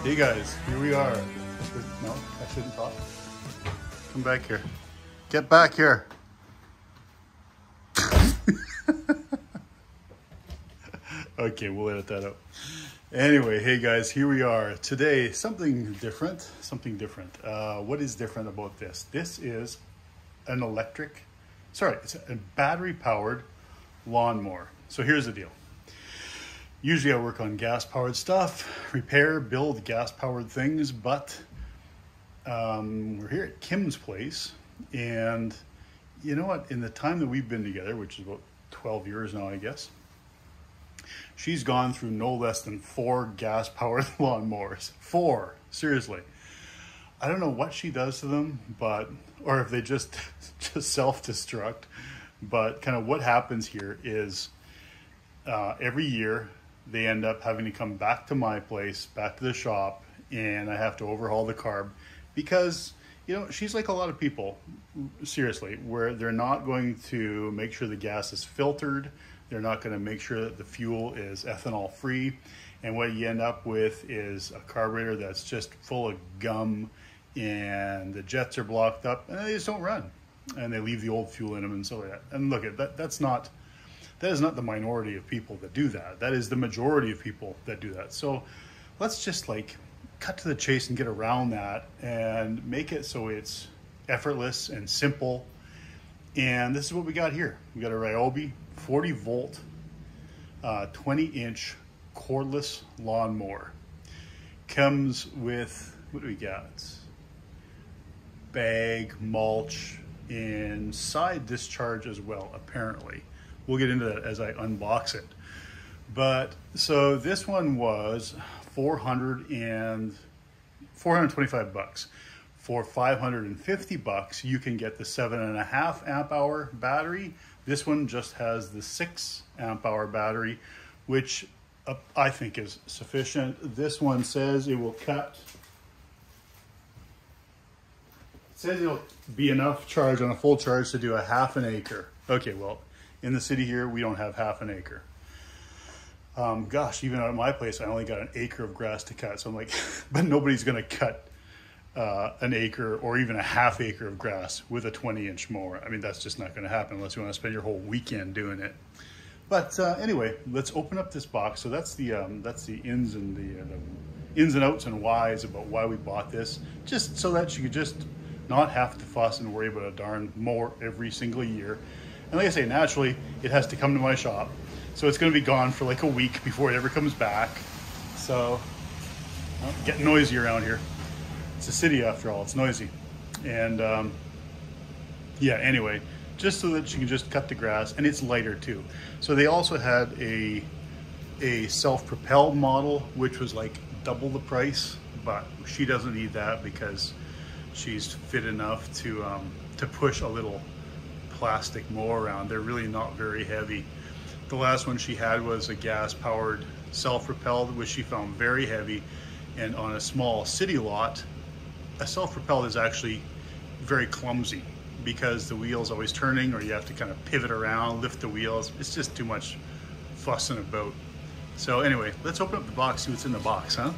Hey guys, here we are. No, I shouldn't talk. Come back here. Get back here. Okay, we'll edit that out. Anyway, hey guys, here we are. Today, something different. What is different about this? This is an it's a battery-powered lawnmower. So here's the deal. Usually I work on gas-powered stuff, repair, build gas-powered things, but we're here at Kim's place, and you know what? In the time that we've been together, which is about 12 years now, I guess, she's gone through no less than 4 gas-powered lawnmowers. 4, seriously. I don't know what she does to them, or if they just self-destruct, but kind of what happens here is every year, they end up having to come back to my place, back to the shop, and I have to overhaul the carb because, you know, she's like a lot of people, seriously, where they're not going to make sure the gas is filtered. They're not going to make sure that the fuel is ethanol free. And what you end up with is a carburetor that's just full of gum and the jets are blocked up and they just don't run. And they leave the old fuel in them and so like that. And look, that is not the minority of people that do that. That is the majority of people that do that. So let's just like cut to the chase and get around that and make it so it's effortless and simple. And this is what we got here. We got a Ryobi 40 volt, 20-inch cordless lawnmower. Comes with, what do we got? Bag, mulch, and side discharge as well, apparently. We'll get into that as I unbox it. But so this one was $425. For $550, you can get the 7.5 amp hour battery. This one just has the 6 amp hour battery, which I think is sufficient. This one says it will it'll be enough charge on a full charge to do a half an acre. Okay, well, in the city here, we don't have half an acre. Gosh, even at my place, I only got an acre of grass to cut. So I'm like, but nobody's gonna cut an acre or even a half acre of grass with a 20-inch mower. I mean, that's just not gonna happen unless you wanna spend your whole weekend doing it. But anyway, let's open up this box. So that's the ins and the ins and outs and whys about why we bought this, just so that you could just not have to fuss and worry about a darn mower every single year. And like I say, naturally, it has to come to my shop. So it's going to be gone for like a week before it ever comes back. So, well, getting noisy around here. It's a city after all, it's noisy. And yeah, anyway, just so that you can just cut the grass, and it's lighter too. So they also had a self-propelled model, which was like double the price, but she doesn't need that because she's fit enough to push a little plastic mower around. They're really not very heavy. The last one she had was a gas-powered self-propelled, which she found very heavy. And on a small city lot, a self-propelled is actually very clumsy because the wheel's always turning, or you have to kind of pivot around, lift the wheels. It's just too much fussing about. So anyway, let's open up the box, see what's in the box, huh?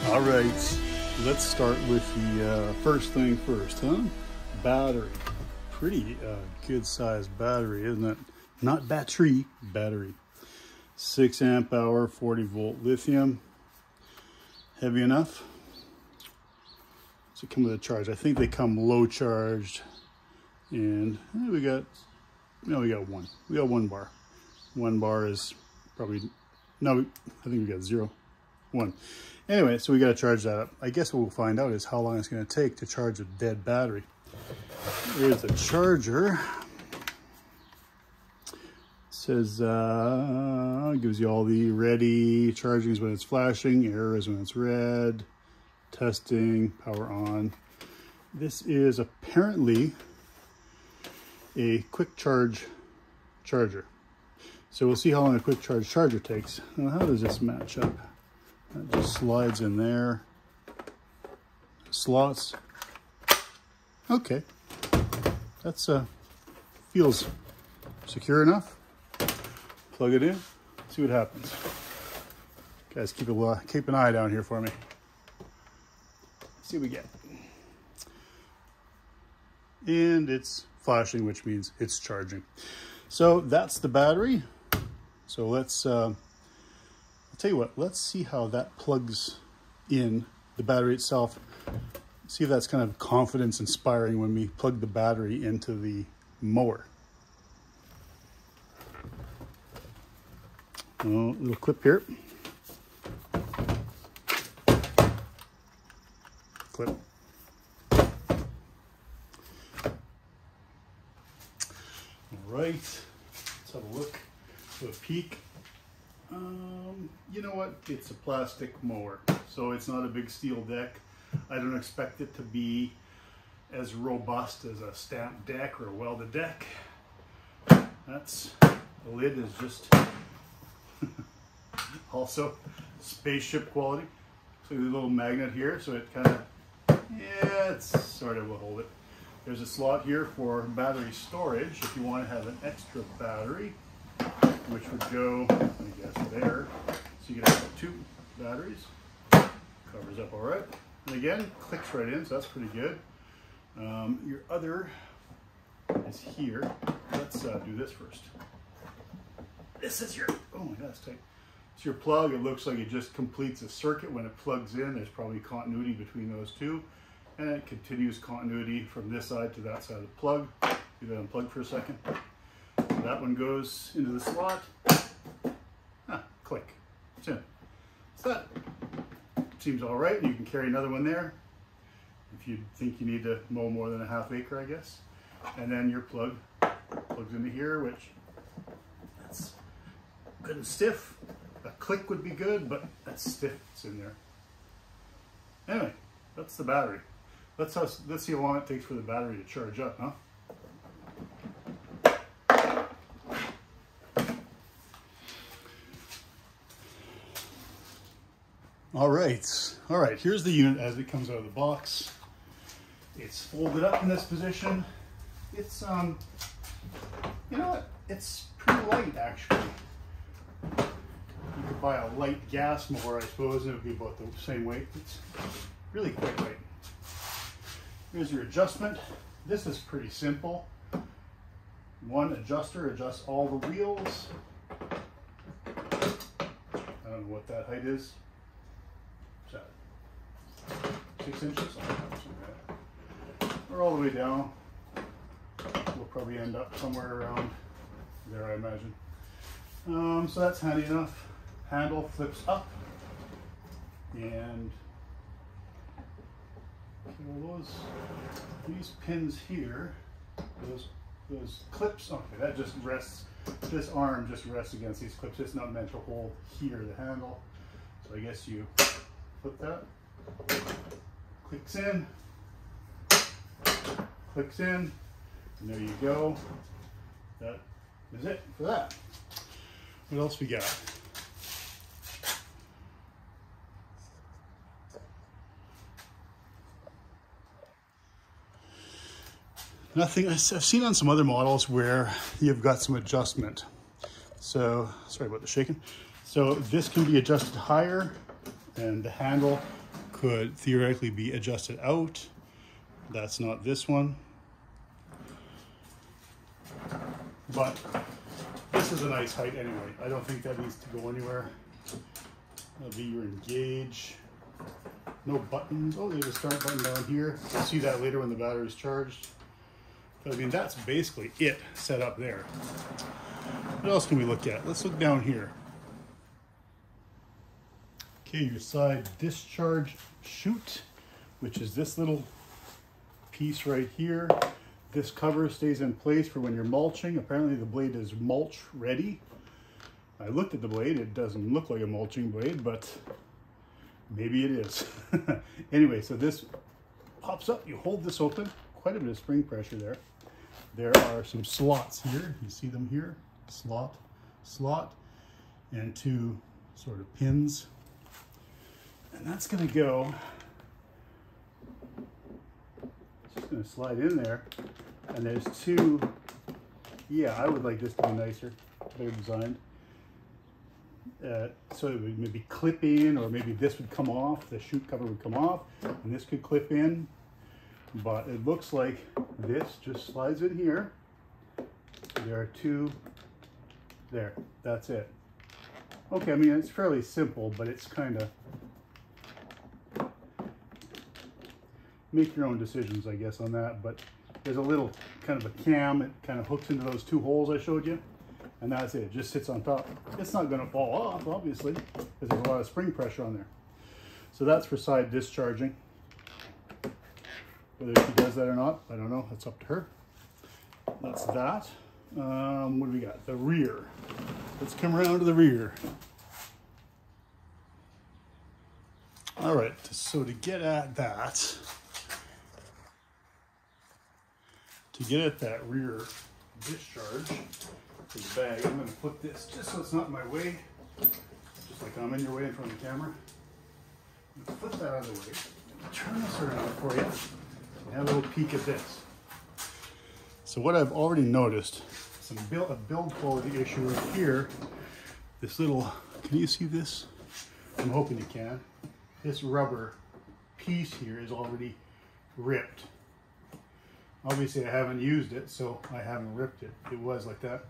All right, let's start with the first thing first, huh? Battery. Pretty good sized battery, isn't it? Not battery, battery. 6 amp hour, 40 volt lithium. Heavy enough. Does it come with a charge? I think they come low charged. And we got one. We got 1 bar. 1 bar is probably, no, I think we got 0. 1. Anyway, so we got to charge that up. I guess what we'll find out is how long it's going to take to charge a dead battery. Here's the charger. It says, gives you all the ready, charging is when it's flashing, error is when it's red, testing, power on. This is apparently a quick charge charger. So we'll see how long a quick charge charger takes. Now, how does this match up? That just slides in there. Slots. Okay. That's feels secure enough. Plug it in. See what happens. Guys, keep an eye down here for me. See what we get. And it's flashing, which means it's charging. So that's the battery. So let's I'll tell you what, let's see how that plugs in the battery itself. See if that's kind of confidence inspiring when we plug the battery into the mower. Little clip here. Clip. All right, let's have a look, do a peek. You know what? It's a plastic mower, so it's not a big steel deck. I don't expect it to be as robust as a stamped deck or a welded deck. The lid is just also spaceship quality. So there's a little magnet here, so it kind of, yeah, it's sort of will hold it. There's a slot here for battery storage if you want to have an extra battery, which would go, I guess, there. So you can have 2 batteries. Covers up all right. And again, clicks right in, so that's pretty good. Your other is here. Let's do this first. This is your, oh my God, it's tight. It's your plug. It looks like it just completes a circuit when it plugs in. There's probably continuity between those 2. And it continues continuity from this side to that side of the plug. Do that unplug for a second. So that one goes into the slot. Click. It's in. So that seems all right. You can carry another one there if you think you need to mow more than a ½ acre, I guess. And then your plug plugs into here, which that's good and stiff. A click would be good, but that's stiff. It's in there. Anyway, that's the battery. Let's see how long it takes for the battery to charge up, huh? All right, here's the unit as it comes out of the box. It's folded up in this position. It's, you know what? It's pretty light, actually. You could buy a light gas mower, I suppose, and it would be about the same weight. It's really quite light. Here's your adjustment. This is pretty simple. One adjuster adjusts all the wheels. I don't know what that height is. What's that? 6 inches? Or all the way down. We'll probably end up somewhere around there, I imagine. So that's handy enough. Handle flips up. And these pins here, those clips, okay, that just rests, this arm just rests against these clips. It's not meant to hold here, the handle. So I guess you put that, clicks in, and there you go. That is it for that. What else we got? Nothing. I've seen on some other models where you've got some adjustment. So, sorry about the shaking. So this can be adjusted higher, and the handle could theoretically be adjusted out. That's not this one. But this is a nice height anyway. I don't think that needs to go anywhere. That'll be your engage. No buttons. Oh, there's a start button down here. You'll see that later when the battery is charged. But I mean, that's basically it set up there. What else can we look at? Let's look down here. Okay, your side discharge chute, which is this little piece right here. This cover stays in place for when you're mulching. Apparently the blade is mulch ready. I looked at the blade. It doesn't look like a mulching blade, but maybe it is. Anyway, so this pops up. You hold this open. Quite a bit of spring pressure there. There are some slots here. You see them here? Slot, slot, and two sort of pins. And that's going to go, it's just going to slide in there. And there's two, yeah, I would like this to be nicer, better designed. So it would maybe clip in, or maybe this would come off, the chute cover would come off, and this could clip in. But it looks like this just slides in here. There are two, there, that's it. Okay, I mean, it's fairly simple, but it's kind of, make your own decisions, I guess, on that. But there's a little kind of a cam. It kind of hooks into those two holes I showed you, and that's it. It just sits on top. It's not going to fall off, obviously, because there's a lot of spring pressure on there. So that's for side discharging. Whether she does that or not, I don't know. That's up to her. That's that. What do we got? The rear. Let's come around to the rear. All right, so to get at that, rear discharge for the bag, I'm going to put this just so it's not in my way, just like I'm in your way in front of the camera. I'm going to put that out of the way. Turn this around for you and have a little peek at this. So what I've already noticed, a build quality issue right here. This little, can you see this? I'm hoping you can. This rubber piece here is already ripped. Obviously I haven't used it, so I haven't ripped it. It was like that.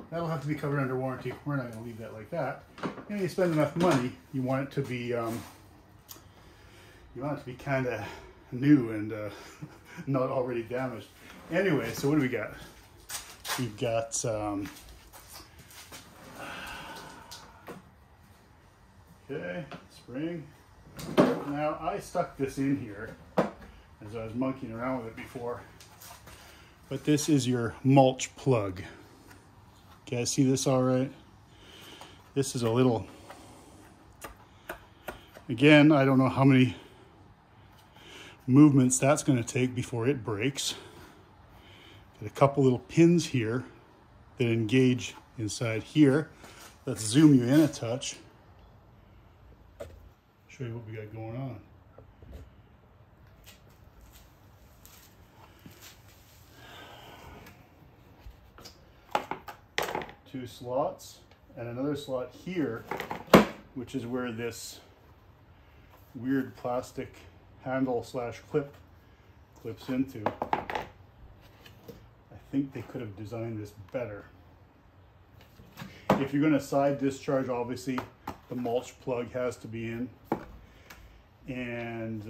That'll have to be covered under warranty. We're not going to leave that like that. You know, you spend enough money, you want it to be kind of new and not already damaged. Anyway, so what do we got? We've got okay, spring. Now I stuck this in here as I was monkeying around with it before. But this is your mulch plug. Okay, see this all right? This is a little, again, I don't know how many movements that's going to take before it breaks. Got a couple little pins here that engage inside here. Let's zoom you in a touch. Show you what we got going on. Two slots and another slot here, which is where this weird plastic handle slash clip clips into. I think they could have designed this better. If you're going to side discharge, obviously the mulch plug has to be in, and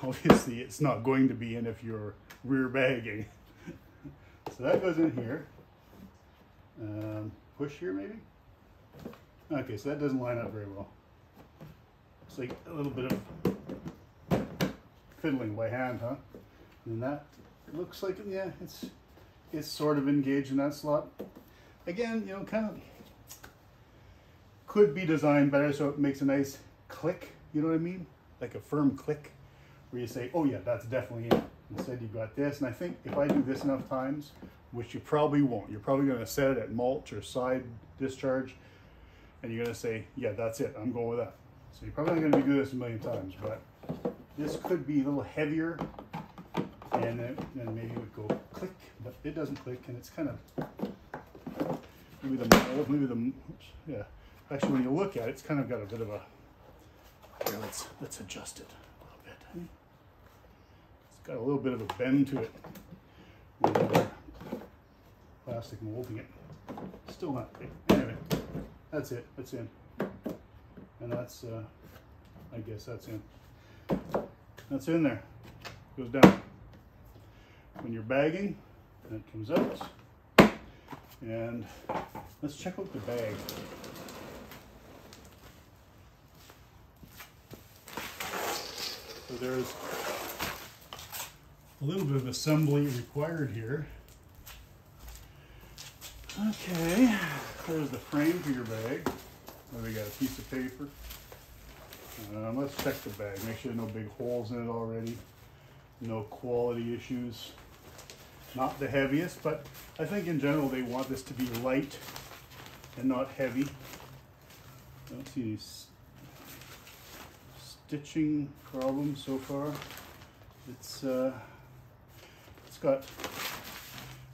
obviously it's not going to be in if you're rear bagging. So that goes in here. Push here maybe? Okay, so that doesn't line up very well. It's like a little bit of fiddling by hand, huh? And that looks like, yeah, it's sort of engaged in that slot. Again, you know, kind of could be designed better so it makes a nice click, you know what I mean? Like a firm click where you say, oh yeah, that's definitely in. Instead you've got this, and I think if I do this enough times, which you probably won't, you're probably going to set it at mulch or side discharge, and you're going to say, yeah, that's it, I'm going with that. So you're probably not going to be doing this a million times, but this could be a little heavier, and then maybe it would go click, but it doesn't click, and it's kind of, maybe the mold, yeah. Actually, when you look at it, it's kind of got a bit of a Here, let's adjust it a little bit. Eh? It's got a little bit of a bend to it. Plastic molding it. Still not big. Anyway, that's it. It's in. And that's, I guess that's in. That's in there. Goes down. When you're bagging, it comes out. And let's check out the bag. So there's a little bit of assembly required here. Okay, there's the frame for your bag. Then we got a piece of paper. Let's check the bag. Make sure there's no big holes in it already. No quality issues. Not the heaviest, but I think in general they want this to be light and not heavy. I don't see any stitching problems so far. It's got,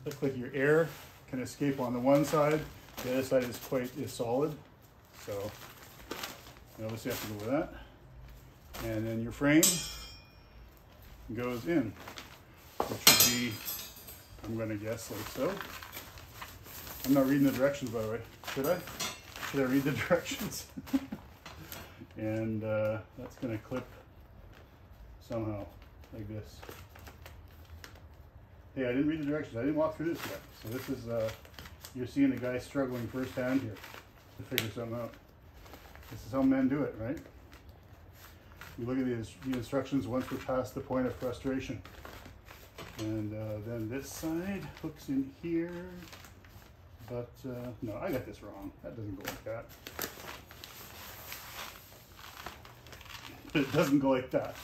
looks like your air can escape on the one side. The other side is solid. So you obviously have to go with that. And then your frame goes in, which would be, I'm going to guess like so. I'm not reading the directions, by the way. Should I? Should I read the directions? And that's going to clip somehow like this. Hey, I didn't read the directions. I didn't walk through this yet. So this is, you're seeing the guy struggling firsthand here to figure something out. This is how men do it, right? You look at the instructions once we're past the point of frustration. And then this side hooks in here. But no, I got this wrong. That doesn't go like that. It doesn't go like that.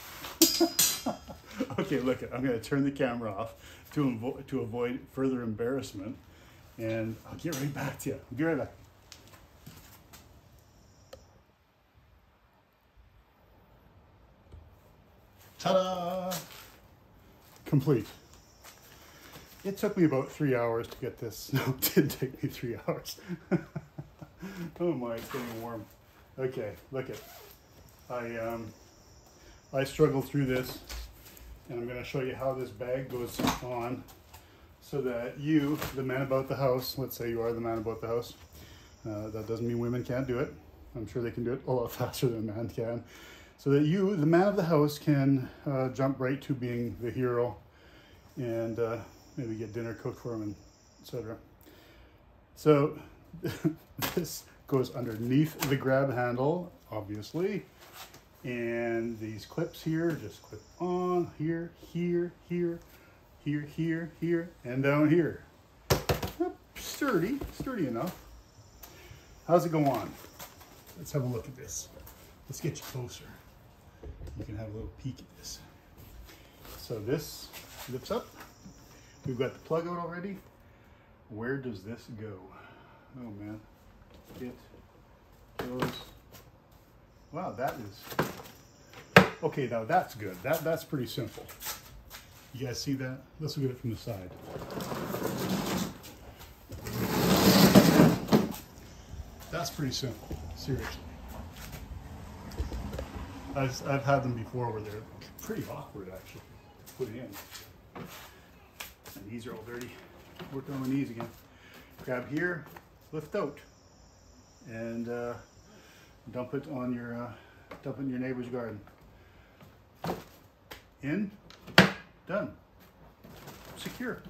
Okay, look, I'm going to turn the camera off to avoid further embarrassment. And I'll get right back to you. I'll be right back. Ta-da! Complete. It took me about 3 hours to get this. No, it didn't take me 3 hours. Oh my, it's getting warm. Okay, look it. I struggled through this, and I'm going to show you how this bag goes on so that you, the man about the house, let's say you are the man about the house, that doesn't mean women can't do it. I'm sure they can do it a lot faster than a man can. So that you, the man of the house, can jump right to being the hero and maybe get dinner cooked for him, and etc. So this goes underneath the grab handle, obviously. And these clips here just clip on here, here, here, here, here, here, and down here. Sturdy enough. How's it go on? Let's have a look at this. Let's get you closer. You can have a little peek at this. So this lifts up. We've got the plug out already. Where does this go? Oh man, it goes. Wow, that is okay. Now that's good. That's pretty simple. You guys see that? Let's look at it from the side. That's pretty simple. Seriously. I've had them before where they're pretty awkward actually to put in. And these are all dirty. Working on my knees again. Grab here, lift out, and dump it in your neighbor's garden. In, done. Secure.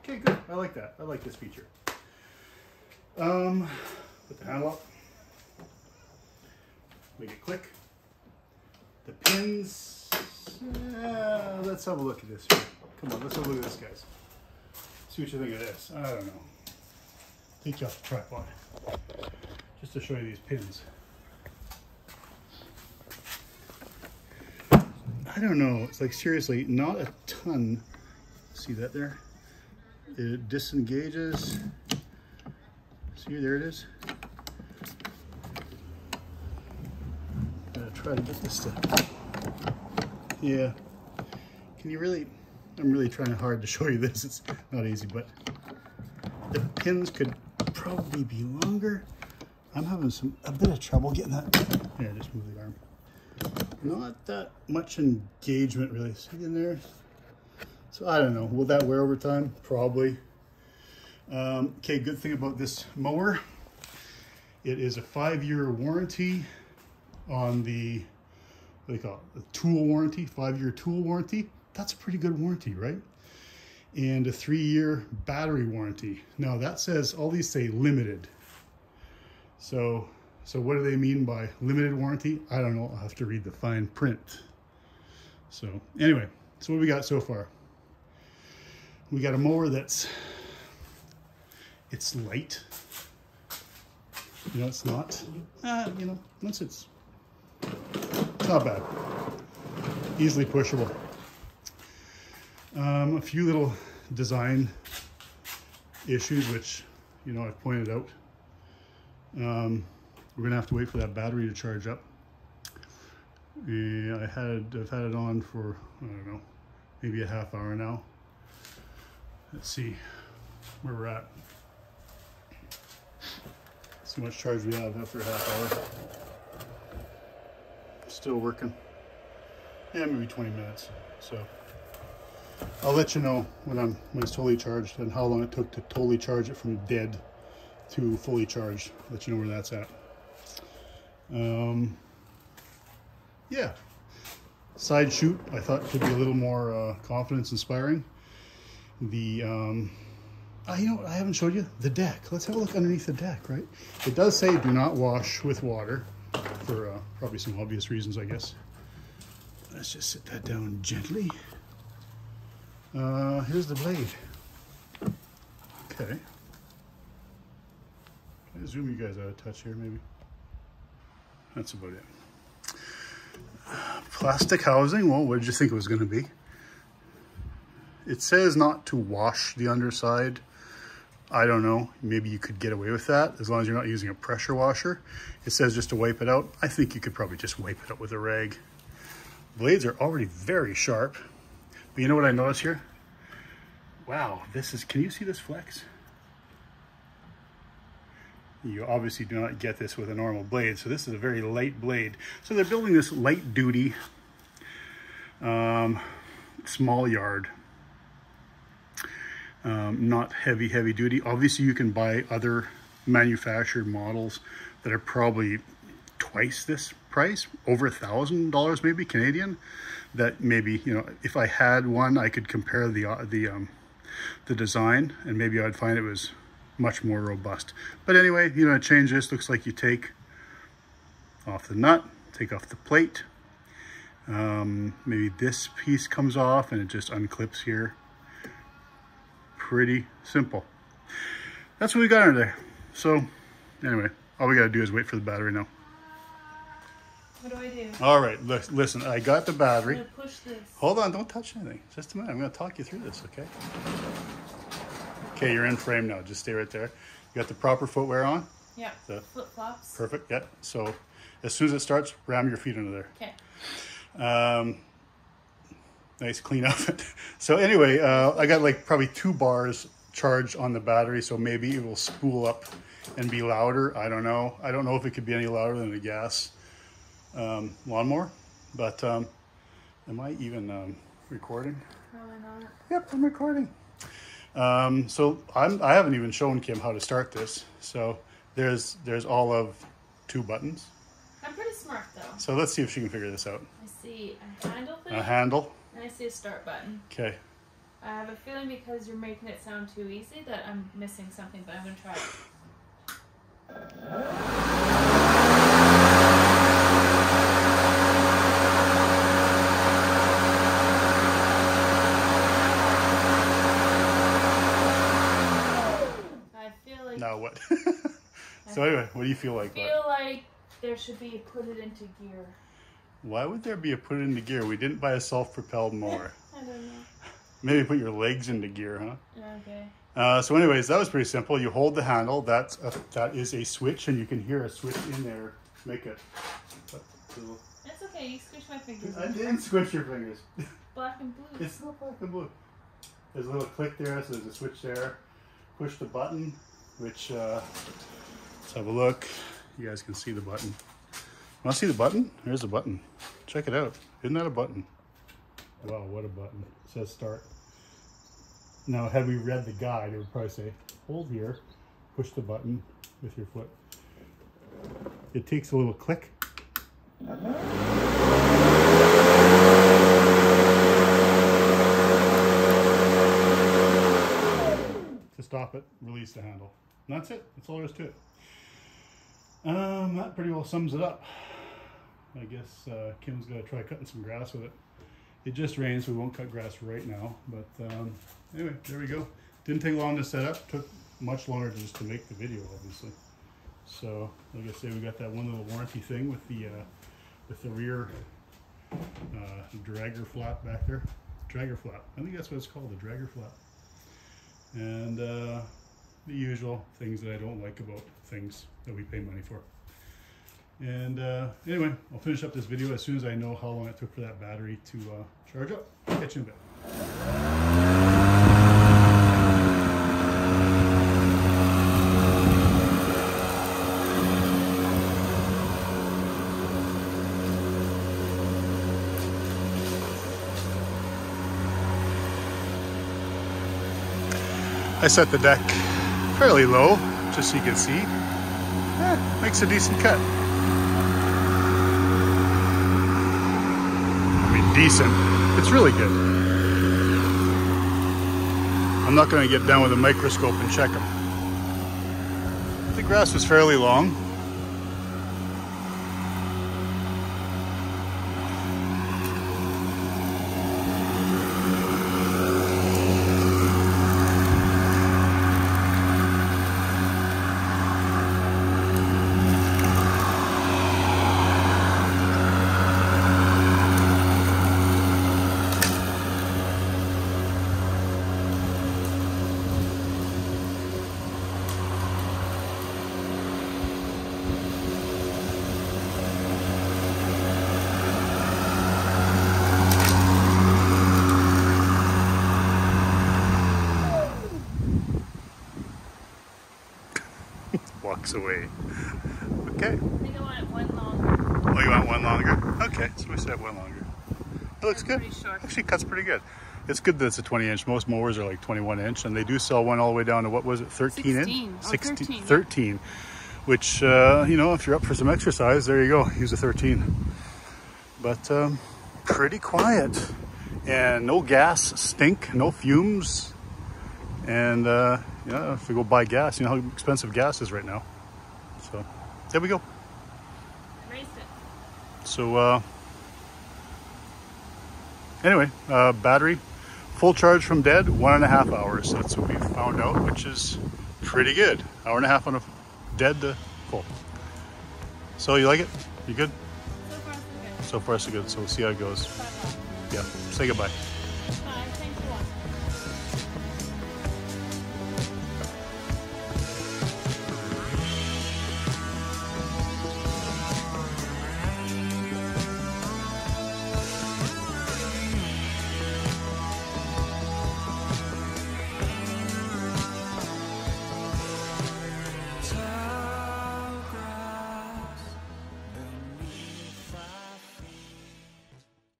Okay, good. I like that. I like this feature. Put the handle up. Make it click. The pins. Let's have a look at this here. Come on, let's have a look at this, guys. See what you think of this. I don't know. Take you off the tripod just to show you these pins. I don't know. It's like seriously, not a ton. See that there? It disengages. See, there it is. Try to get this to, yeah, can you really, I'm really trying hard to show you this, it's not easy, but the pins could probably be longer. I'm having a bit of trouble getting that, here, just move the arm. Not that much engagement really. See in there? So I don't know. Will that wear over time? Probably. Okay, good thing about this mower. It is a 5-year warranty on the, what do they call it? The tool warranty, 5-year tool warranty. That's a pretty good warranty, right? And a 3-year battery warranty. Now that says, all these say limited. So what do they mean by limited warranty? I don't know, I'll have to read the fine print. So anyway, so what we got so far? We got a mower it's light. You know, it's not, you know, once it's not bad. Easily pushable. A few little design issues, which, you know, I've pointed out. We're gonna have to wait for that battery to charge up. Yeah, I've had it on for, I don't know, maybe a half hour now. Let's see where we're at. See how much charge we have after a half hour. Still working. Yeah, maybe 20 minutes. So I'll let you know when it's totally charged and how long it took to totally charge it from dead to fully charged. Let you know where that's at. Yeah. Side chute, I thought could be a little more confidence inspiring. The you know, I haven't showed you the deck. Let's have a look underneath the deck, right? It does say do not wash with water for probably some obvious reasons, I guess. Let's just sit that down gently. Here's the blade. Okay. Can I zoom you guys out of touch here, maybe? That's about it. Plastic housing. Well, what did you think it was going to be? It says not to wash the underside. I don't know. Maybe you could get away with that as long as you're not using a pressure washer. It says just to wipe it out. I think you could probably just wipe it out with a rag. Blades are already very sharp. But you know what I noticed here? Wow, this is, can you see this flex? You obviously do not get this with a normal blade, so this is a very light blade. So they're building this light duty, small yard, not heavy duty. Obviously you can buy other manufactured models that are probably twice this price, over $1,000 maybe Canadian, that maybe, you know, if I had one, I could compare the design and maybe I'd find it was much more robust. But anyway, you know, to change this, looks like you take off the nut, take off the plate. Maybe this piece comes off and it just unclips here. Pretty simple. That's what we got under there. So anyway, all we gotta do is wait for the battery now. What do I do? All right, listen, I got the battery. I'm gonna push this. Hold on, don't touch anything. Just a minute, I'm gonna talk you through this, okay? Okay, you're in frame now. Just stay right there. You got the proper footwear on? Yeah. The flip-flops. Perfect, yeah. So as soon as it starts, ram your feet under there. Okay. Nice clean outfit. So anyway, I got like probably 2 bars charged on the battery, so maybe it will spool up and be louder. I don't know. I don't know if it could be any louder than a gas lawnmower, but am I even recording? Probably not. Yep, I'm recording. So I haven't even shown Kim how to start this. So there's all of 2 buttons. I'm pretty smart though. So let's see if she can figure this out. I see a handle thing. A handle. And I see a start button. Okay. I have a feeling because you're making it sound too easy that I'm missing something, but I'm gonna try it. Now what? So anyway, what do you feel like? I feel like there should be a put it into gear. Why would there be a put it into gear? We didn't buy a self-propelled mower. I don't know. Maybe put your legs into gear, huh? Okay. So anyways, that was pretty simple. You hold the handle. That is a switch, and you can hear a switch in there. Make it. It's okay. You squish my fingers. I didn't squish your fingers. Black and blue. It's not black and blue. There's a little click there, so there's a switch there. Push the button, which let's have a look. You guys can see the button. Want to see the button? Here's the button. Check it out. Isn't that a button? Wow, what a button. It says start. Now, had we read the guide, it would probably say, hold here, push the button with your foot. It takes a little click. To stop it, release the handle. And that's it. That's all there is to it. That pretty well sums it up. I guess Kim's going to try cutting some grass with it. It just rains, so we won't cut grass right now. But anyway, there we go. Didn't take long to set up. Took much longer just to make the video, obviously. So, like I say, we got that one little warranty thing with the rear dragger flap back there. Dragger flap. I think that's what it's called, the dragger flap. And the usual things that I don't like about things that we pay money for. And anyway, I'll finish up this video as soon as I know how long it took for that battery to charge up. Catch you in a bit. I set the deck fairly low, just so you can see. Makes a decent cut. I mean, decent. It's really good. I'm not going to get down with a microscope and check them. The grass was fairly long. Walks away. Okay. I think I want it one longer. Oh, you want one longer? Okay, so we said one longer. It looks good. Pretty short. Actually, cuts pretty good. It's good that it's a 20-inch. Most mowers are like 21-inch, and they do sell one all the way down to, what was it, 13-inch? 16. 13. Which, you know, if you're up for some exercise, there you go. Use a 13. But pretty quiet. And no gas stink, no fumes. And, yeah, if we go buy gas, you know how expensive gas is right now. So, there we go. Raced it. So, anyway, battery, full charge from dead, 1.5 hours. That's what we found out, which is pretty good. 1.5 hours on a dead to full. So, you like it? You good? So far, so good. So far, so good. So, we'll see how it goes. Bye-bye. Yeah, say goodbye. Bye. Thanks for watching.